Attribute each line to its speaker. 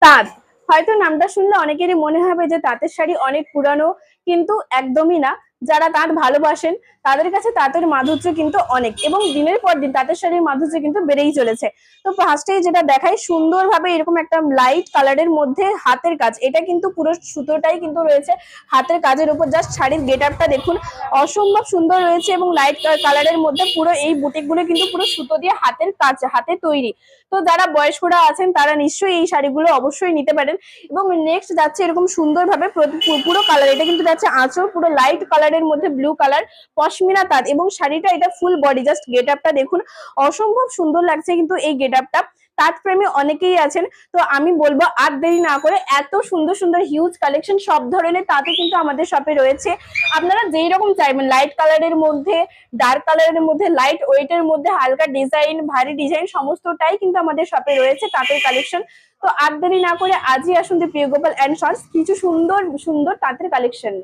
Speaker 1: তাঁত। হয়তো নামটা শুনলে অনেকেরই মনে হবে যে তাঁতের শাড়ি অনেক পুরানো, কিন্তু একদমই না। যারা তাঁত ভালোবাসেন তাদের কাছে তাঁতের মাধুর্য কিন্তু অনেক, এবং দিনের পর দিন তাঁতের শাড়ির মাধুর্য কিন্তু বেড়েই চলেছে। তো ফার্স্টেই যেটা দেখাই, সুন্দরভাবে এরকম একটা লাইট কালারের মধ্যে হাতের কাজ, এটা কিন্তু পুরো সুতোটাই কিন্তু রয়েছে হাতের কাজের উপর। জাস্ট শাড়ির গেট আপটা দেখুন, অসম্ভব সুন্দর রয়েছে, এবং লাইট কালারের মধ্যে পুরো এই বুটিক গুলো কিন্তু পুরো সুতো দিয়ে হাতের কাজ, হাতে তৈরি। তো যারা বয়স্করা আছেন তারা নিশ্চয়ই এই শাড়িগুলো অবশ্যই নিতে পারেন। এবং নেক্সট যাচ্ছে এরকম সুন্দরভাবে পুরো কালার, এটা কিন্তু যাচ্ছে আঁচল পুরো লাইট কালারের মধ্যে ব্লু কালার, পশমিনা তাঁত, এবং শাড়িটা এটা ফুল বডি। জাস্ট গেট আপটা দেখুন, অসম্ভব সুন্দর লাগছে কিন্তু এই গেট আপটা। তাঁত প্রেমী অনেকেই আছেন, তো আমি বলবো আর দেরি না করে, এত সুন্দর সুন্দর হিউজ কালেকশন সব ধরনের তাঁতে কিন্তু আমাদের শপে রয়েছে। আপনারা যেই রকম চাইবেন, লাইট কালারের মধ্যে, ডার্ক কালারের মধ্যে, লাইট ওয়েটের মধ্যে, হালকা ডিজাইন, ভারী ডিজাইন, সমস্তটাই কিন্তু আমাদের শপে রয়েছে তাঁতের কালেকশন। তো আর দেরি না করে আজই আসুন দি প্রিয় গোপাল এন্ড সন্স, কিছু সুন্দর সুন্দর তাঁতের কালেকশন।